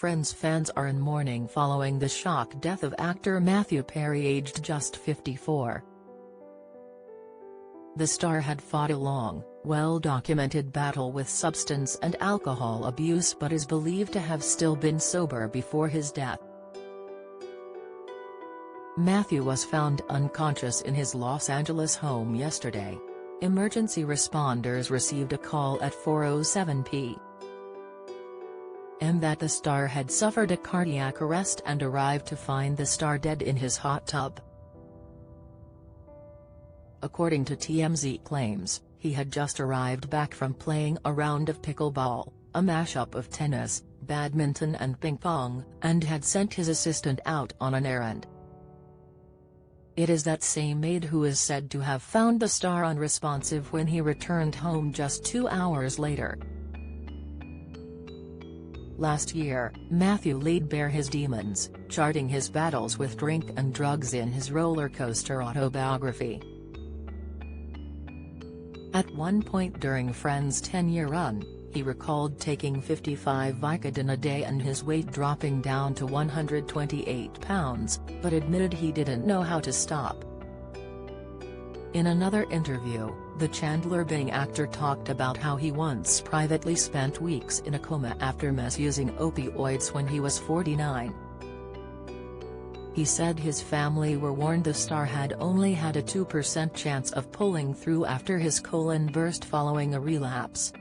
Friends fans are in mourning following the shock death of actor Matthew Perry, aged just 54. The star had fought a long, well-documented battle with substance and alcohol abuse but is believed to have still been sober before his death. Matthew was found unconscious in his Los Angeles home yesterday. Emergency responders received a call at 4:07 p.m. that the star had suffered a cardiac arrest and arrived to find the star dead in his hot tub. According to TMZ claims, he had just arrived back from playing a round of pickleball, a mashup of tennis, badminton and ping pong, and had sent his assistant out on an errand. It is that same maid who is said to have found the star unresponsive when he returned home just 2 hours later. Last year, Matthew laid bare his demons, charting his battles with drink and drugs in his roller coaster autobiography. At one point during Friends' 10-year run, he recalled taking 55 Vicodin a day and his weight dropping down to 128 pounds, but admitted he didn't know how to stop. In another interview, the Chandler Bing actor talked about how he once privately spent weeks in a coma after misusing opioids when he was 49. He said his family were warned the star had only had a 2% chance of pulling through after his colon burst following a relapse.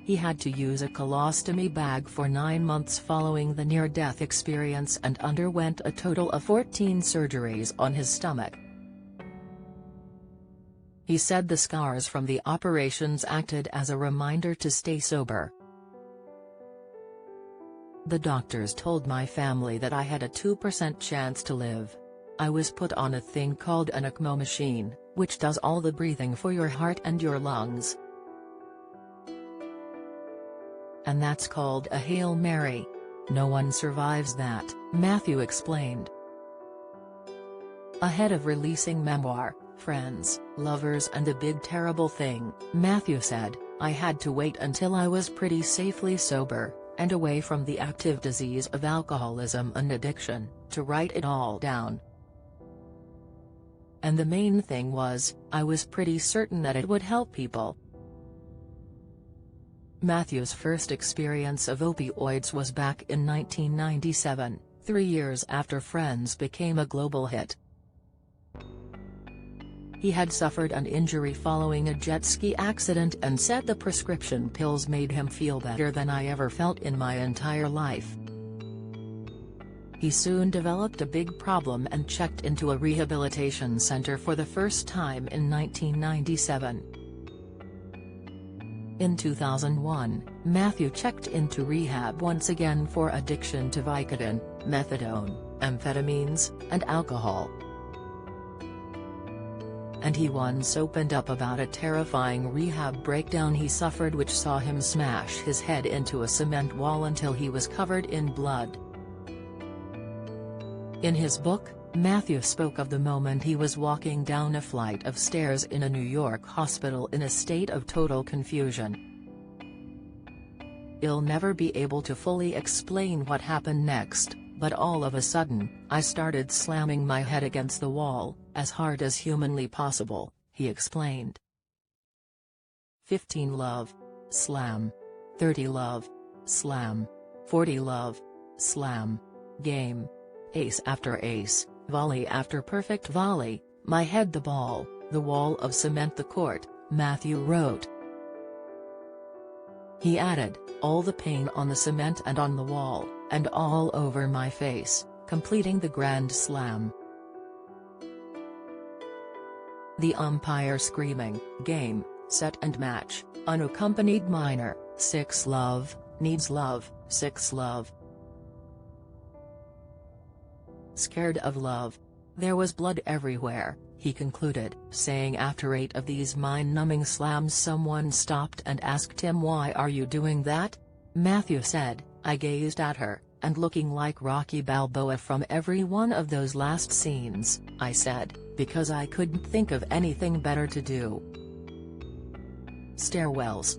He had to use a colostomy bag for 9 months following the near-death experience and underwent a total of 14 surgeries on his stomach. He said the scars from the operations acted as a reminder to stay sober. The doctors told my family that I had a 2% chance to live. I was put on a thing called an ECMO machine, which does all the breathing for your heart and your lungs. And that's called a Hail Mary. No one survives that, Matthew explained. Ahead of releasing memoir, Friends, Lovers and the Big Terrible Thing, Matthew said, I had to wait until I was pretty safely sober, and away from the active disease of alcoholism and addiction, to write it all down. And the main thing was, I was pretty certain that it would help people. Matthew's first experience of opioids was back in 1997, 3 years after Friends became a global hit. He had suffered an injury following a jet ski accident and said the prescription pills made him feel better than I ever felt in my entire life. He soon developed a big problem and checked into a rehabilitation center for the first time in 1997. In 2001, Matthew checked into rehab once again for addiction to Vicodin, methadone, amphetamines, and alcohol. And he once opened up about a terrifying rehab breakdown he suffered which saw him smash his head into a cement wall until he was covered in blood. In his book, Matthew spoke of the moment he was walking down a flight of stairs in a New York hospital in a state of total confusion. I'll never be able to fully explain what happened next, but all of a sudden, I started slamming my head against the wall, as hard as humanly possible, he explained. 15 love. Slam. 30 love. Slam. 40 love. Slam. Game. Ace after ace, volley after perfect volley, my head the ball, the wall of cement the court, Matthew wrote. He added, all the pain on the cement and on the wall, and all over my face, completing the grand slam. The umpire screaming, game, set and match, unaccompanied minor, 6 love, needs love, 6 love. Scared of love. There was blood everywhere, he concluded, saying after 8 of these mind-numbing slams someone stopped and asked him, why are you doing that? Matthew said, I gazed at her, and looking like Rocky Balboa from every one of those last scenes, I said, because I couldn't think of anything better to do. Stairwells.